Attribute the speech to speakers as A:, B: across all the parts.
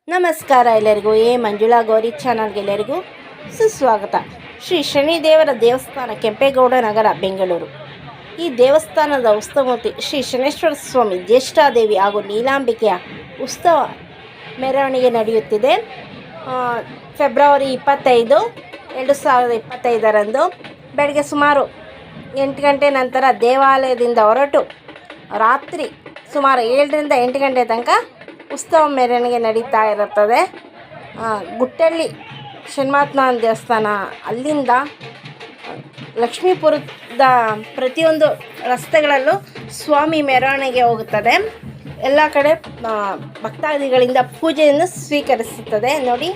A: ನಮಸ್ಕಾರ ಎಲ್ಲರಿಗೂ. ಮಂಜುಳಾ ಗೌರಿ ಚಾನಲ್ಗೆ ಎಲ್ಲರಿಗೂ ಸುಸ್ವಾಗತ. ಶ್ರೀ ಶನಿದೇವರ ದೇವಸ್ಥಾನ, ಕೆಂಪೇಗೌಡ ನಗರ, ಬೆಂಗಳೂರು. ಈ ದೇವಸ್ಥಾನದ ಉತ್ಸವಮೂರ್ತಿ ಶ್ರೀ ಶನೇಶ್ವರ ಸ್ವಾಮಿ, ಜ್ಯೇಷ್ಠಾದೇವಿ ಹಾಗೂ ನೀಲಾಂಬಿಕೆಯ ಉತ್ಸವ ಮೆರವಣಿಗೆ ನಡೆಯುತ್ತಿದೆ. ಫೆಬ್ರವರಿ 25, 2025ರಂದು ಬೆಳಗ್ಗೆ ಸುಮಾರು 8 ಗಂಟೆ ನಂತರ ದೇವಾಲಯದಿಂದ ಹೊರಟು ರಾತ್ರಿ ಸುಮಾರು 7ರಿಂದ 8 ಗಂಟೆ ತನಕ ಉತ್ಸವ ಮೆರವಣಿಗೆ ನಡೀತಾ ಇರುತ್ತದೆ. ಗುಟ್ಟಳ್ಳಿ ಶನಿಮಹಾತ್ಮನ ದೇವಸ್ಥಾನ, ಅಲ್ಲಿಂದ ಲಕ್ಷ್ಮೀಪುರದ ಪ್ರತಿಯೊಂದು ರಸ್ತೆಗಳಲ್ಲೂ ಸ್ವಾಮಿ ಮೆರವಣಿಗೆ ಹೋಗುತ್ತದೆ. ಎಲ್ಲ ಕಡೆ ಭಕ್ತಾದಿಗಳಿಂದ ಪೂಜೆಯನ್ನು ಸ್ವೀಕರಿಸುತ್ತದೆ. ನೋಡಿ,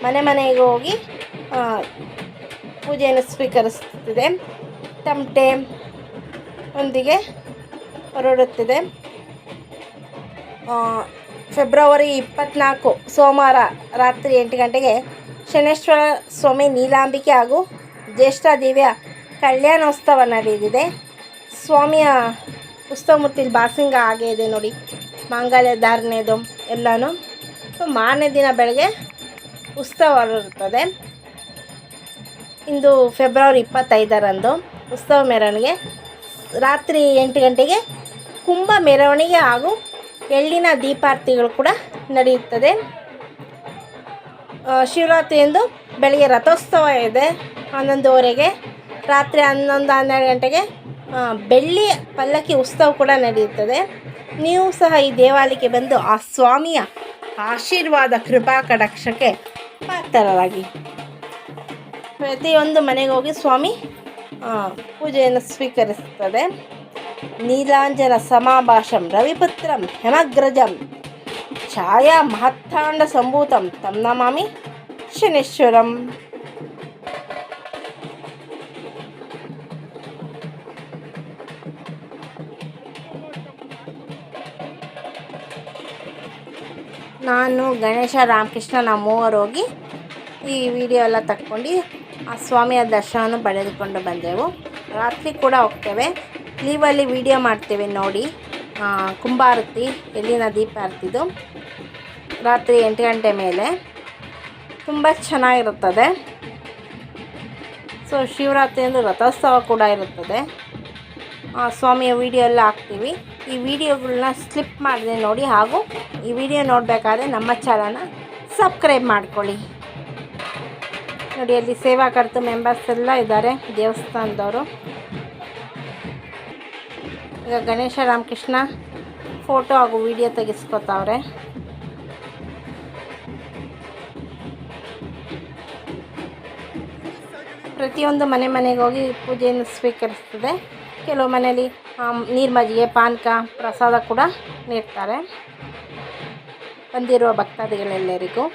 A: ಮನೆ ಮನೆಗೆ ಹೋಗಿ ಪೂಜೆಯನ್ನು ಸ್ವೀಕರಿಸುತ್ತಿದೆ. ತಮಟೆ ಒಂದಿಗೆ ಹೊರಡುತ್ತಿದೆ. ಫೆಬ್ರವರಿ 24 ಸೋಮವಾರ ರಾತ್ರಿ 8 ಗಂಟೆಗೆ ಶನೇಶ್ವರ ಸ್ವಾಮಿ, ನೀಲಾಂಬಿಕೆ ಹಾಗೂ ಜ್ಯೇಷ್ಠಾದೇವಿಯ ಕಲ್ಯಾಣೋತ್ಸವ ನಡೆದಿದೆ. ಸ್ವಾಮಿಯ ಉತ್ಸವಮೂರ್ತಿಲಿ ಬಾಸಿಂಗ ಹಾಗೆ ಇದೆ ನೋಡಿ, ಮಾಂಗಲ್ಯ ಧಾರಣೆದು ಎಲ್ಲನೂ. ಮಾರನೇ ದಿನ ಬೆಳಗ್ಗೆ ಉತ್ಸವ ಇರುತ್ತದೆ. ಇಂದು ಫೆಬ್ರವರಿ 25ರಂದು ಉತ್ಸವ ಮೆರವಣಿಗೆ. ರಾತ್ರಿ 8 ಗಂಟೆಗೆ ಕುಂಭ ಮೆರವಣಿಗೆ ಹಾಗೂ ಎಳ್ಳಿನ ದೀಪಾರತಿಗಳು ಕೂಡ ನಡೆಯುತ್ತದೆ. ಶಿವರಾತ್ರಿಯಂದು ಬೆಳಗ್ಗೆ ರಥೋತ್ಸವ ಇದೆ 11:30ಗೆ. ರಾತ್ರಿ 11-12 ಗಂಟೆಗೆ ಬೆಳ್ಳಿ ಪಲ್ಲಕ್ಕಿ ಉತ್ಸವ ಕೂಡ ನಡೆಯುತ್ತದೆ. ನೀವು ಸಹ ಈ ದೇವಾಲಯಕ್ಕೆ ಬಂದು ಆ ಸ್ವಾಮಿಯ ಆಶೀರ್ವಾದ, ಕೃಪಾ ಕಟಾಕ್ಷಕ್ಕೆ ಪಾತ್ರರಾಗಿ. ಪ್ರತಿಯೊಂದು ಮನೆಗೆ ಹೋಗಿ ಸ್ವಾಮಿ ಪೂಜೆಯನ್ನು ಸ್ವೀಕರಿಸುತ್ತದೆ. ನೀಲಾಂಜನ ಸಮಾಭಾಷಂ ರವಿಪುತ್ರಂ ಹೆಮಗ್ರಜಂ ಛಾಯಾ ಮಹತ್ತಾಂಡ ಸಂಭೂತಂ ತಂ ನಮಾಮಿ ಶನೇಶ್ವರಂ. ನಾನು, ಗಣೇಶ, ರಾಮಕೃಷ್ಣ ನಾವು ಮೂವರು ಹೋಗಿ ಈ ವಿಡಿಯೋ ಎಲ್ಲ ತಕ್ಕೊಂಡು ಆ ಸ್ವಾಮಿಯ ದರ್ಶನವನ್ನು ಪಡೆದುಕೊಂಡು ಬಂದೆವು. ರಾತ್ರಿ ಕೂಡ ಹೋಗ್ತೇವೆ, ಲೀವಲ್ಲಿ ವಿಡಿಯೋ ಮಾಡ್ತೇವೆ ನೋಡಿ. ಕುಂಭಾರತಿ, ಎಲ್ಲಿನ ದೀಪಾರತಿದು ರಾತ್ರಿ 8 ಗಂಟೆ ಮೇಲೆ ತುಂಬ ಚೆನ್ನಾಗಿರುತ್ತದೆ. ಶಿವರಾತ್ರಿಯಂದು ರಥೋತ್ಸವ ಕೂಡ ಇರುತ್ತದೆ. ಸ್ವಾಮಿಯ ವಿಡಿಯೋ ಎಲ್ಲ ಹಾಕ್ತೀವಿ. ಈ ವಿಡಿಯೋಗಳನ್ನ ಸ್ಲಿಪ್ ಮಾಡಿದೆ ನೋಡಿ. ಹಾಗೂ ಈ ವಿಡಿಯೋ ನೋಡಬೇಕಾದ್ರೆ ನಮ್ಮ ಚಾನಲ್ನ ಸಬ್ಸ್ಕ್ರೈಬ್ ಮಾಡ್ಕೊಳ್ಳಿ. ನೋಡಿ, ಅಲ್ಲಿ ಸೇವಾಕರ್ತ ಮೆಂಬರ್ಸ್ ಎಲ್ಲ ಇದ್ದಾರೆ ದೇವಸ್ಥಾನದವರು. ಈಗ ಗಣೇಶ, ರಾಮಕೃಷ್ಣ ಫೋಟೋ ಹಾಗೂ ವಿಡಿಯೋ ತೆಗೆಸ್ಕೊತಾವ್ರೆ. ಪ್ರತಿಯೊಂದು ಮನೆಗೆ ಹೋಗಿ ಪೂಜೆಯನ್ನು ಸ್ವೀಕರಿಸ್ತದೆ. ಕೆಲವು ಮನೆಯಲ್ಲಿ ನೀರು ಮಜ್ಜಿಗೆ, ಪಾನಕ, ಪ್ರಸಾದ ಕೂಡ ನೀಡ್ತಾರೆ ಬಂದಿರುವ ಭಕ್ತಾದಿಗಳೆಲ್ಲರಿಗೂ.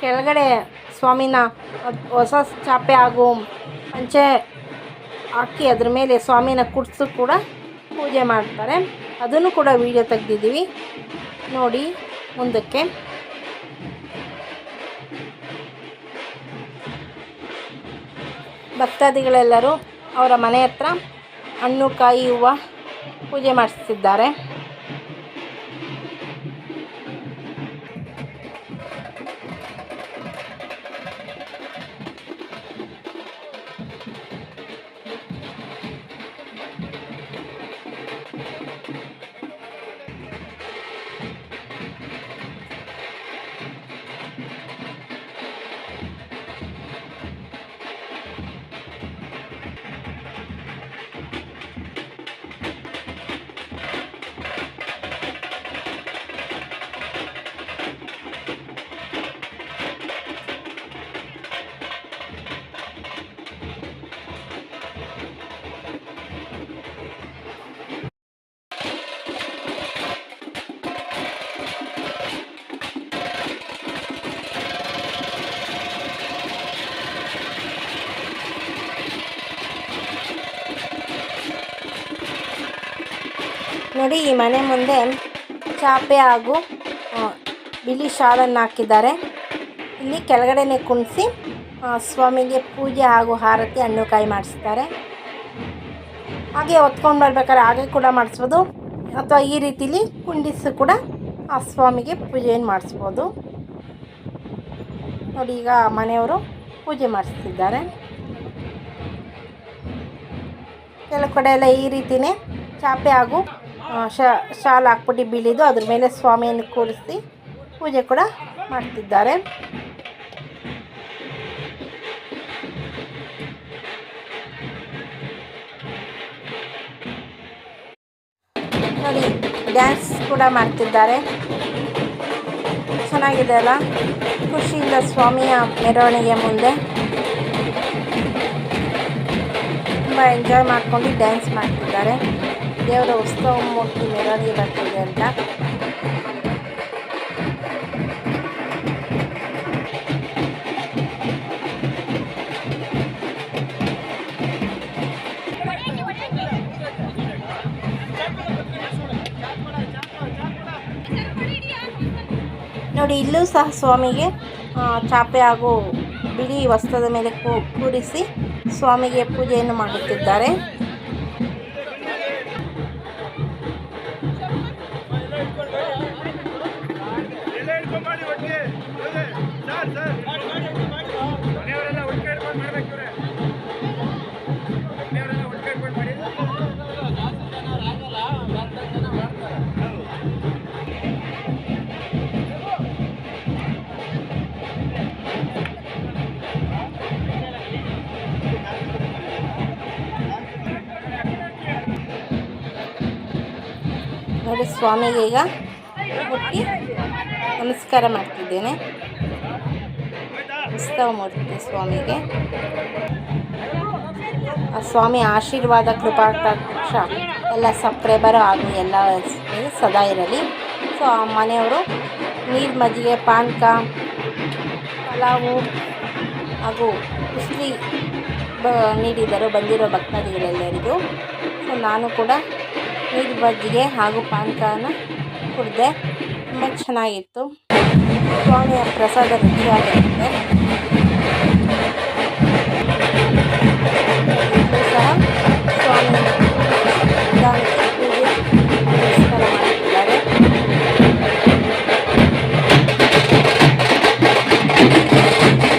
A: ಕೆಳಗಡೆ ಸ್ವಾಮಿನ ಹೊಸ ಚಾಪೆ ಹಾಗೂ ಪಂಚೆ ಹಾಕಿ ಅದ್ರ ಮೇಲೆ ಸ್ವಾಮಿನ ಕುಡಿಸು ಕೂಡ ಪೂಜೆ ಮಾಡ್ತಾರೆ. ಅದನ್ನು ಕೂಡ ವಿಡಿಯೋ ತೆಗೆದಿದ್ದೀವಿ ನೋಡಿ. ಮುಂದಕ್ಕೆ ಭಕ್ತಾದಿಗಳೆಲ್ಲರೂ ಅವರ ಮನೆ ಹತ್ರ ಹಣ್ಣು, ಕಾಯಿ, ಹೂವು ಪೂಜೆ ಮಾಡಿಸ್ತಿದ್ದಾರೆ. ನೋಡಿ, ಈ ಮನೆ ಮುಂದೆ ಚಾಪೆ ಹಾಗೂ ಬಿಳಿ ಶಾಲನ್ನು ಹಾಕಿದ್ದಾರೆ. ಇಲ್ಲಿ ಕೆಳಗಡೆನೆ ಕುಣಿಸಿ ಸ್ವಾಮಿಗೆ ಪೂಜೆ ಹಾಗೂ ಆರತಿ, ಹಣ್ಣು ಕಾಯಿ ಮಾಡಿಸ್ತಾರೆ. ಹಾಗೆ ಹೊತ್ಕೊಂಡು ಬರ್ಬೇಕಾದ್ರೆ ಹಾಗೆ ಕೂಡ ಮಾಡಿಸ್ಬೋದು, ಅಥವಾ ಈ ರೀತಿಲಿ ಕುಂಡಿಸಿ ಕೂಡ ಆ ಸ್ವಾಮಿಗೆ ಪೂಜೆಯನ್ನು ಮಾಡಿಸ್ಬೋದು. ನೋಡಿ, ಈಗ ಮನೆಯವರು ಪೂಜೆ ಮಾಡಿಸ್ತಿದ್ದಾರೆ. ಕೆಲವು ಕಡೆ ಎಲ್ಲ ಈ ರೀತಿಯೇ ಚಾಪೆ ಹಾಗೂ ಶಾಲು ಹಾಕ್ಬಿಟ್ಟು ಬೀಳಿದು ಅದ್ರ ಮೇಲೆ ಸ್ವಾಮಿಯನ್ನು ಕೂರಿಸಿ ಪೂಜೆ ಕೂಡ ಮಾಡ್ತಿದ್ದಾರೆ. ನೋಡಿ, ಡ್ಯಾನ್ಸ್ ಕೂಡ ಮಾಡ್ತಿದ್ದಾರೆ. ಚೆನ್ನಾಗಿದೆ ಅಲ್ಲ, ಖುಷಿಯಿಂದ ಸ್ವಾಮಿಯ ಮೆರವಣಿಗೆ ಮುಂದೆ ತುಂಬ ಎಂಜಾಯ್ ಮಾಡ್ಕೊಂಡು ಡ್ಯಾನ್ಸ್ ಮಾಡ್ತಿದ್ದಾರೆ. ದೇವರ ಉತ್ಸವ ಮೂರ್ತಿ ಮೆರವಣಿಗೆ ಬರ್ತಿದೆ ಅಂತ. ನೋಡಿ, ಇಲ್ಲೂ ಸಹ ಸ್ವಾಮಿಗೆ ಚಾಪೆ ಹಾಗೂ ಬಿಳಿ ವಸ್ತ್ರದ ಮೇಲೆ ಕೂರಿಸಿ ಸ್ವಾಮಿಗೆ ಪೂಜೆಯನ್ನು ಮಾಡುತ್ತಿದ್ದಾರೆ. ನೋಡಿ, ಸ್ವಾಮಿಗೆ ಈಗ ಮುಟ್ಟಿ ನಮಸ್ಕಾರ ಮಾಡ್ತಿದ್ದೇನೆ. ಉತ್ಸವ ಮೂರ್ತಿ ಸ್ವಾಮಿಗೆ ಆ ಸ್ವಾಮಿ ಆಶೀರ್ವಾದ ಕೃಪಾಕಟಾಕ್ಷ ಎಲ್ಲ ಸಬ್ಸ್ಕ್ರೈಬರು ಹಾಗೂ ಎಲ್ಲ ಸದಾ ಇರಲಿ. ಸೊ ಆ ಮನೆಯವರು ನೀರು, ಮಜ್ಜಿಗೆ, ಪಾನಕ, ಪಲಾವು ಹಾಗೂ ಉಸ್ಲಿ ನೀಡಿದರು ಬಂದಿರೋ ಭಕ್ತಾದಿಗಳೆಲ್ಲರಿಗೂ. ಸೊ ನಾನು ಕೂಡ ನೀರು, ಮಜ್ಜಿಗೆ ಹಾಗೂ ಪಾನಕನ ಕುಡಿದೆ. ತುಂಬ ಚೆನ್ನಾಗಿತ್ತು. ಸ್ವಾಮಿಯ ಪ್ರಸಾದ ರುಚಿಯಾಗಿರುತ್ತೆ. ಸಹ ಸ್ವಾಮಿ ನಿಧಾನಕ್ಕೆ ಪೂಜೆ ನಮಸ್ಕಾರ ಮಾಡುತ್ತಿದ್ದಾರೆ.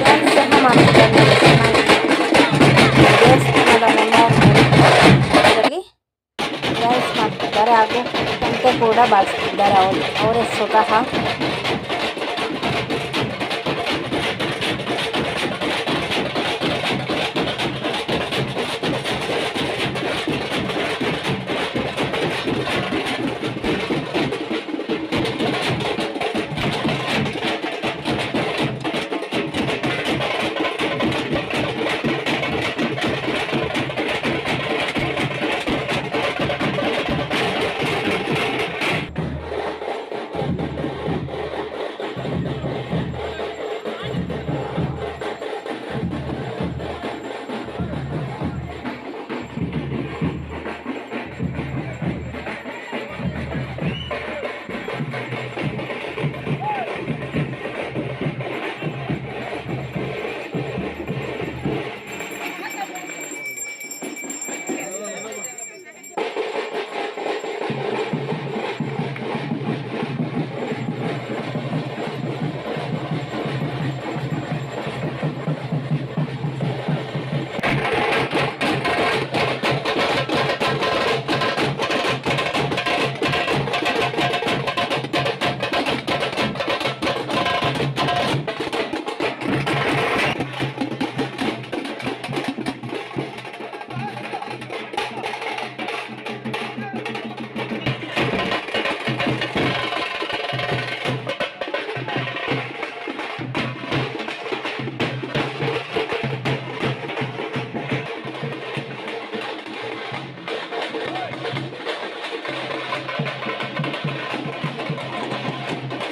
A: ಡ್ಯಾನ್ಸ್ ಸಹ ಮಾಡುತ್ತಿದ್ದಾರೆ. ದೇವಸ್ಥಾನದ ಅದರಲ್ಲಿ ಡ್ಯಾನ್ಸ್ ಮಾಡ್ತಿದ್ದಾರೆ ಹಾಗೂ ಗಂಟೆ ಕೂಡ ಬಾರಿಸ್ತಿದ್ದಾರೆ ಅವರೇ ಸ್ವತಃ.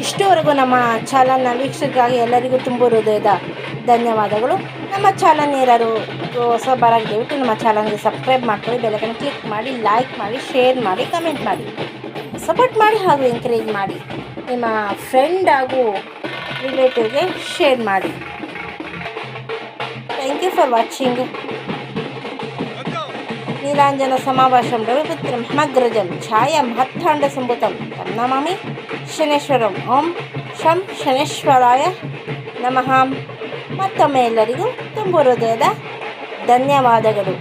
A: ಇಷ್ಟುವರೆಗೂ ನಮ್ಮ ಚಾನಲ್ನ ವೀಕ್ಷಕರಿಗಾಗಿ ಎಲ್ಲರಿಗೂ ತುಂಬ ಹೃದಯದ ಧನ್ಯವಾದಗಳು. ನಮ್ಮ ಚಾನಲ್ ಯಾರು ಹೊಸಬರಾಗಿ ದಯವಿಟ್ಟು ನಮ್ಮ ಚಾನಲ್ಗೆ ಸಬ್ಸ್ಕ್ರೈಬ್ ಮಾಡ್ಕೊಳ್ಳಿ, ಬೆಲ್ಲೈಕನ್ ಕ್ಲಿಕ್ ಮಾಡಿ, ಲೈಕ್ ಮಾಡಿ, ಶೇರ್ ಮಾಡಿ, ಕಮೆಂಟ್ ಮಾಡಿ, ಸಪೋರ್ಟ್ ಮಾಡಿ ಹಾಗೂ ಎಂಕರೇಜ್ ಮಾಡಿ. ನಿಮ್ಮ ಫ್ರೆಂಡ್ ಹಾಗೂ ರಿಲೇಟಿವ್ಗೆ ಶೇರ್ ಮಾಡಿ. Thank you for watching. ನೀಲಾಂಜನ ಸಮಾವೇಶಂ ರವಿಪುತ್ರಂ ಹಮಗ್ರಜಂ ಛಾಯಂ ಹತ್ತಾಂಡ ಸಂಭೂತಂ ತಂ ನಮಾಮಿ ಶನೇಶ್ವರಂ. ಓಂ ಶಂ ಶನೇಶ್ವರಾಯ ನಮಃ. ಮತ್ತೊಮ್ಮೆ ಎಲ್ಲರಿಗೂ ತುಂಬು ಹೃದಯದ ಧನ್ಯವಾದಗಳು.